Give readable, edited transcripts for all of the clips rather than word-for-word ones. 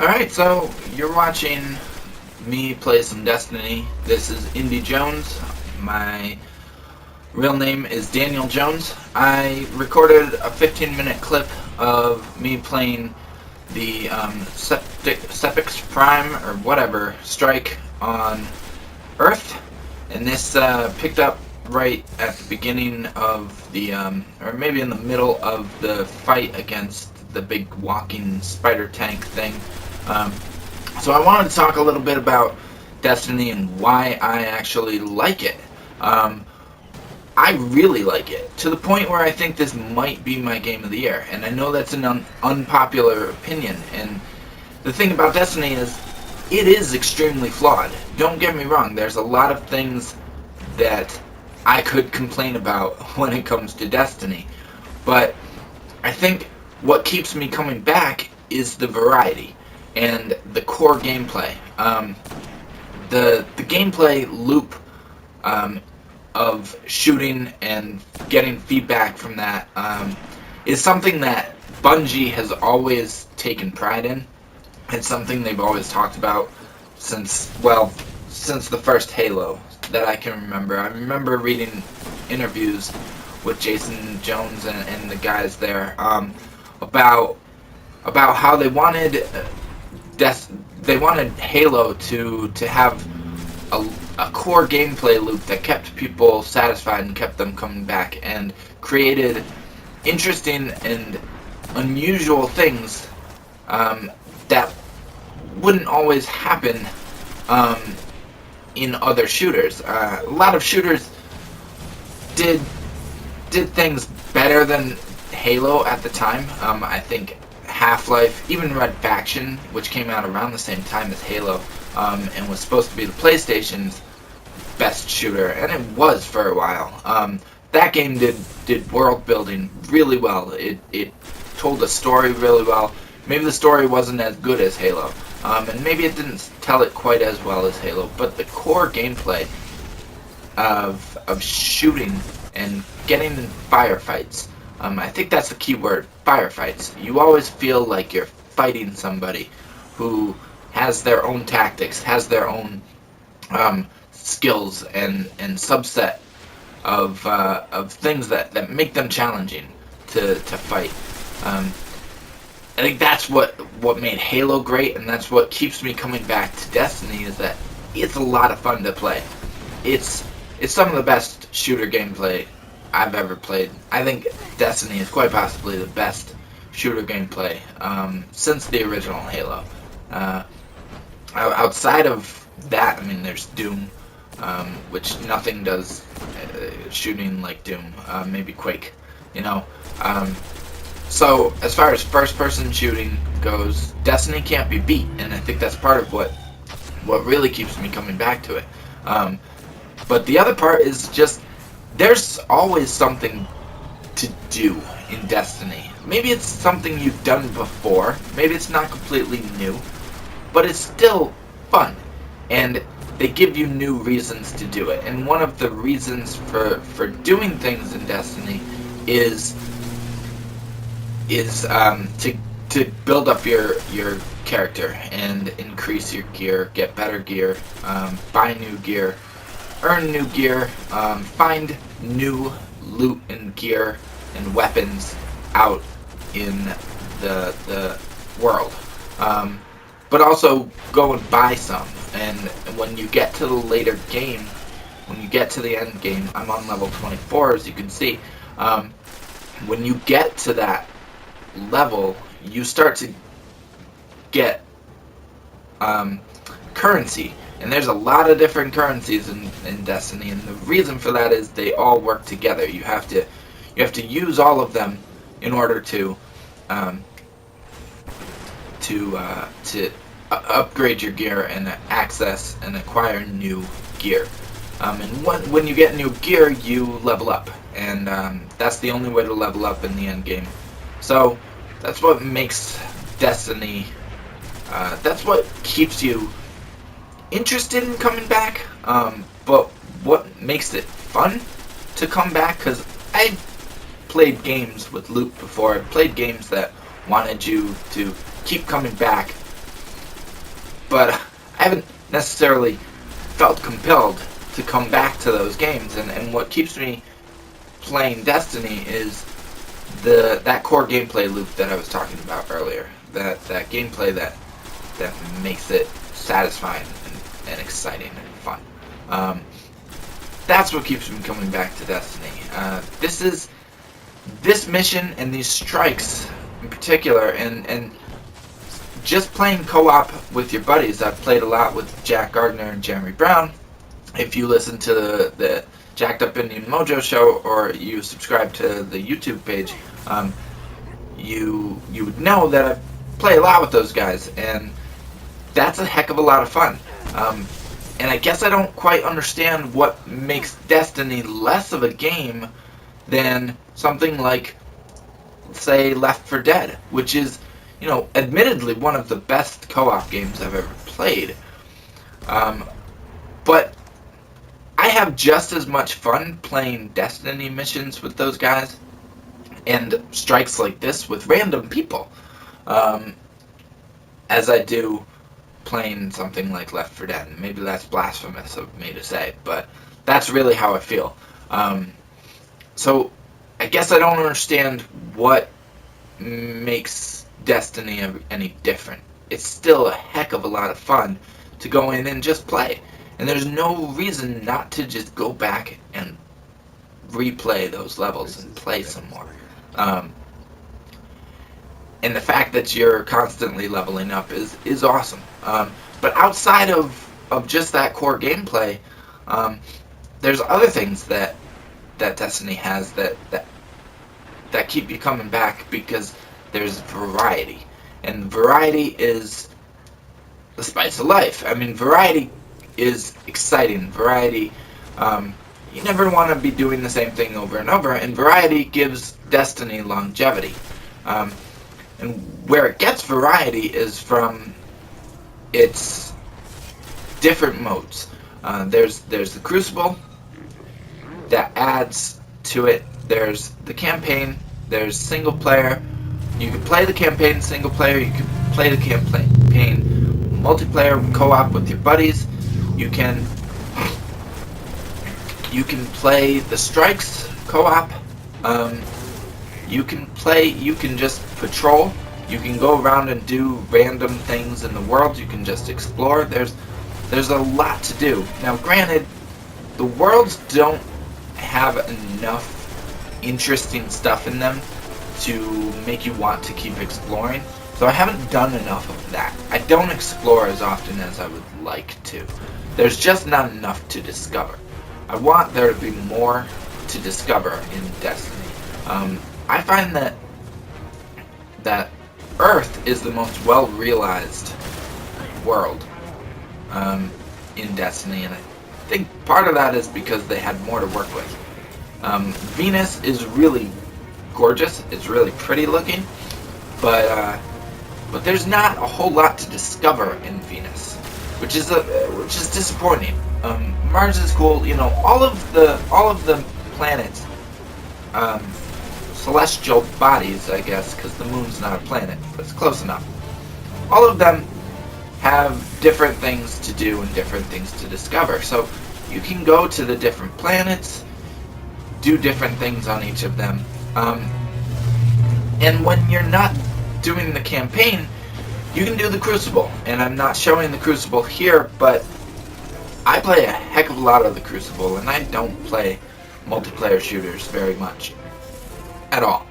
Alright, so you're watching me play some Destiny. This is Indy Jones. My real name is Daniel Jones. I recorded a 15-minute clip of me playing the Sepix Prime, or whatever, strike on Earth. And this picked up right at the beginning of the, or maybe in the middle of the fight against the big walking spider tank thing. So I wanted to talk a little bit about Destiny and why I actually like it. I really like it, to the point where I think this might be my game of the year. And I know that's an unpopular opinion. And the thing about Destiny is, it is extremely flawed. Don't get me wrong, there's a lot of things that I could complain about when it comes to Destiny. But I think what keeps me coming back is the variety and the core gameplay. The gameplay loop of shooting and getting feedback from that is something that Bungie has always taken pride in. It's something they've always talked about since the first Halo that I can remember. I remember reading interviews with Jason Jones and the guys there about how they wanted Halo to have a core gameplay loop that kept people satisfied and kept them coming back, and created interesting and unusual things that wouldn't always happen in other shooters. A lot of shooters did things better than Halo at the time. I think Half-Life, even Red Faction, which came out around the same time as Halo, and was supposed to be the PlayStation's best shooter, and it was for a while. That game did world building really well. It told a story really well. Maybe the story wasn't as good as Halo, and maybe it didn't tell it quite as well as Halo, but the core gameplay of shooting and getting in firefights, I think that's the key word, firefights. You always feel like you're fighting somebody who has their own tactics, has their own skills and subset of things that make them challenging to fight. I think that's what made Halo great, and that's what keeps me coming back to Destiny, is that it's a lot of fun to play. It's some of the best shooter gameplay I've ever played. I think Destiny is quite possibly the best shooter gameplay since the original Halo. Outside of that, I mean, there's Doom, which nothing does shooting like Doom. Maybe Quake, you know. So as far as first-person shooting goes, Destiny can't be beat, and I think that's part of what really keeps me coming back to it. But the other part is just, there's always something to do in Destiny. Maybe it's something you've done before, maybe it's not completely new, but it's still fun, and they give you new reasons to do it. And one of the reasons for doing things in Destiny is to build up your character and increase your gear, get better gear, buy new gear, earn new gear, find new loot and gear and weapons out in the world, but also go and buy some. And when you get to the later game, when you get to the end game, I'm on level 24, as you can see. When you get to that level, you start to get currency, and there's a lot of different currencies in Destiny, and the reason for that is they all work together. You have to use all of them in order to upgrade your gear and access and acquire new gear. And when you get new gear, you level up, and that's the only way to level up in the end game. So that's what makes Destiny, that's what keeps you interested in coming back, but what makes it fun to come back, because I played games with loot before. I played games that wanted you to keep coming back but I haven't necessarily felt compelled to come back to those games. And what keeps me playing Destiny is that core gameplay loop that I was talking about earlier. That gameplay that makes it satisfying and exciting and fun. That's what keeps me coming back to Destiny. This mission and these strikes in particular, and just playing co-op with your buddies. I've played a lot with Jack Gardner and Jeremy Brown. If you listen to the Jacked Up Indian Mojo show, or you subscribe to the YouTube page, you would know that I play a lot with those guys, and that's a heck of a lot of fun. And I guess I don't quite understand what makes Destiny less of a game than something like, say, Left 4 Dead, which is, admittedly one of the best co-op games I've ever played. But I have just as much fun playing Destiny missions with those guys and strikes like this with random people as I do playing something like Left 4 Dead. Maybe that's blasphemous of me to say, but that's really how I feel. So I guess I don't understand what makes Destiny any different. It's still a heck of a lot of fun to go in and just play. And there's no reason not to just go back and replay those levels and play some more. And the fact that you're constantly leveling up is awesome. But outside of just that core gameplay, there's other things that Destiny has that keep you coming back, because there's variety. And variety is the spice of life. I mean, variety is exciting. Variety, you never want to be doing the same thing over and over, and variety gives Destiny longevity. And where it gets variety is from its different modes. There's the Crucible that adds to it. There's the campaign. There's single player. You can play the campaign single player. You can play the campaign multiplayer co-op with your buddies. You can play the strikes co-op. You can just patrol. You can go around and do random things in the world. You can just explore. There's a lot to do. Now, granted, the worlds don't have enough interesting stuff in them to make you want to keep exploring. So I haven't done enough of that. I don't explore as often as I would like to. There's just not enough to discover. I want there to be more to discover in Destiny. I find that Earth is the most well-realized world in Destiny, and I think part of that is because they had more to work with. Venus is really gorgeous. It's really pretty looking, but there's not a whole lot to discover in Venus, which is disappointing. Mars is cool. All of the planets, celestial bodies, I guess, because the moon's not a planet, but it's close enough. All of them have different things to do and different things to discover. So you can go to the different planets, do different things on each of them. And when you're not doing the campaign, you can do the Crucible. And I'm not showing the Crucible here, but I play a heck of a lot of the Crucible, and I don't play multiplayer shooters very much at all.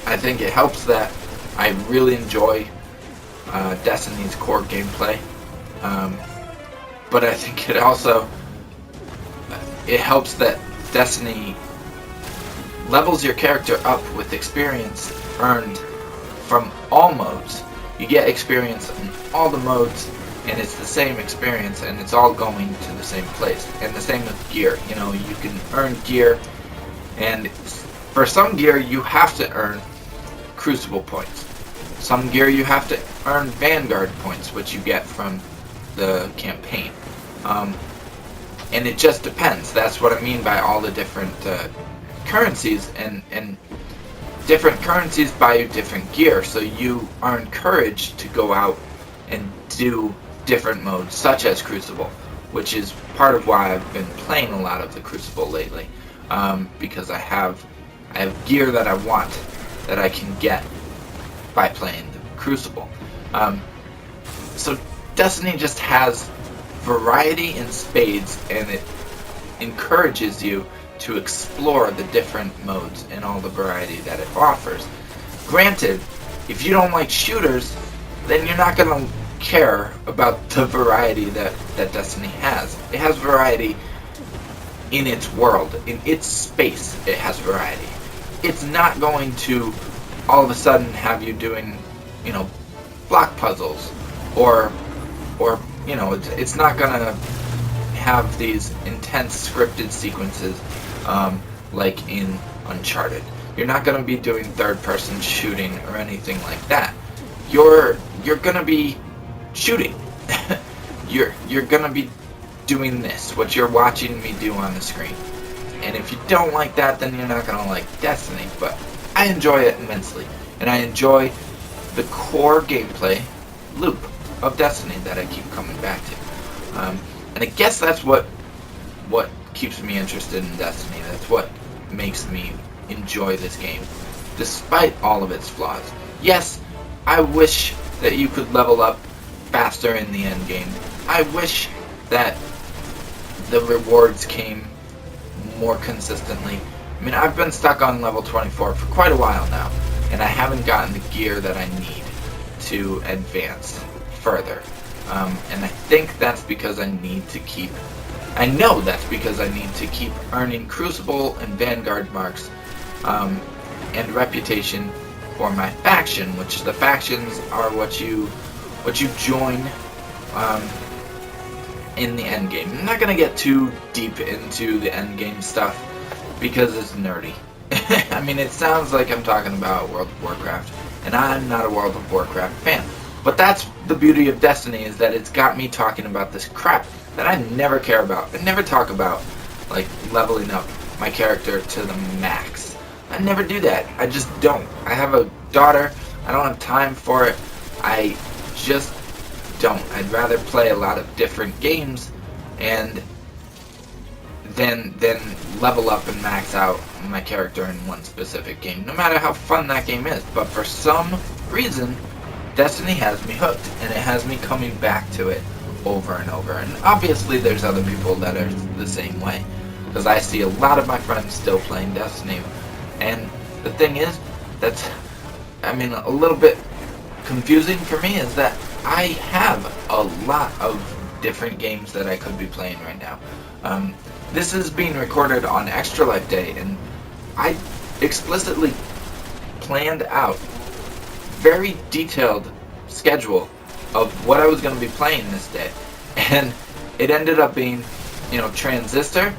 I think it helps that I really enjoy Destiny's core gameplay, but I think it also helps that Destiny levels your character up with experience earned from all modes. You get experience in all the modes, and it's the same experience, and it's all going to the same place. And the same with gear. You can earn gear, and for some gear you have to earn Crucible points. Some gear you have to earn Vanguard points, which you get from the campaign. And it just depends. That's what I mean by all the different currencies, and different currencies buy you different gear, so you are encouraged to go out and do different modes, such as Crucible, which is part of why I've been playing a lot of the Crucible lately, because I have gear that I want that I can get by playing the Crucible. So Destiny just has variety in spades, and it encourages you to explore the different modes and all the variety that it offers. Granted, if you don't like shooters, then you're not going to care about the variety that Destiny has. It has variety in its world, in its space. It has variety. It's not going to all of a sudden have you doing, block puzzles, or it's not gonna have these intense scripted sequences like in Uncharted. You're not gonna be doing third-person shooting or anything like that. You're gonna be shooting. you're gonna be doing this, what you're watching me do on the screen. And if you don't like that, then you're not gonna like Destiny. But I enjoy it immensely, and I enjoy the core gameplay loop of Destiny that I keep coming back to. And I guess that's what keeps me interested in Destiny. That's what makes me enjoy this game, despite all of its flaws. Yes, I wish that you could level up faster in the end game. I wish that the rewards came more consistently. I mean, I've been stuck on level 24 for quite a while now, and I haven't gotten the gear that I need to advance further. And I think that's because I know that's because I need to keep earning Crucible and Vanguard marks and reputation for my faction, which the factions are what you join in the end game. I'm not gonna get too deep into the end game stuff because it's nerdy. I mean, it sounds like I'm talking about World of Warcraft, and I'm not a World of Warcraft fan. But that's the beauty of Destiny, is that it's got me talking about this crap that I never care about. I never talk about, like, leveling up my character to the max. I never do that. I just don't. I have a daughter. I don't have time for it. I just don't. I'd rather play a lot of different games and then level up and max out my character in one specific game, no matter how fun that game is. But for some reason, Destiny has me hooked, and it has me coming back to it over and over. And obviously there's other people that are the same way, because I see a lot of my friends still playing Destiny. And the thing is, that's, I mean, a little bit confusing for me, is that I have a lot of different games that I could be playing right now. This is being recorded on Extra Life Day, and I explicitly planned out very detailed schedule of what I was going to be playing this day, and it ended up being, Transistor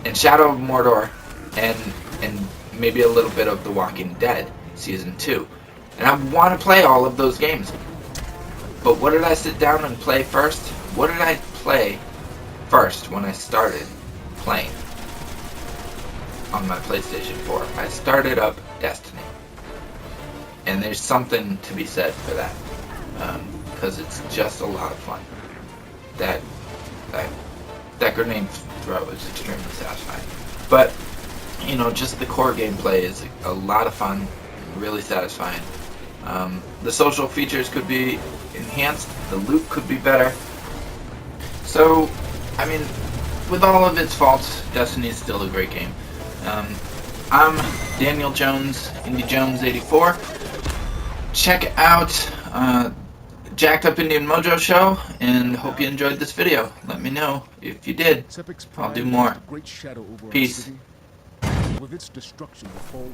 and Shadow of Mordor and maybe a little bit of The Walking Dead Season 2. And I want to play all of those games. But what did I sit down and play first? What did I play first when I started playing on my PlayStation 4? I started up Destiny. And there's something to be said for that. Because it's just a lot of fun. That grenade throw is extremely satisfying. But, just the core gameplay is a lot of fun, really satisfying. The social features could be enhanced, the loot could be better. So, I mean, with all of its faults, Destiny is still a great game. I'm Daniel Jones, Indie Jones 84. Check out Jacked Up Indian Mojo Show, and hope you enjoyed this video. Let me know if you did. I'll do more. Peace. With its destruction, the fall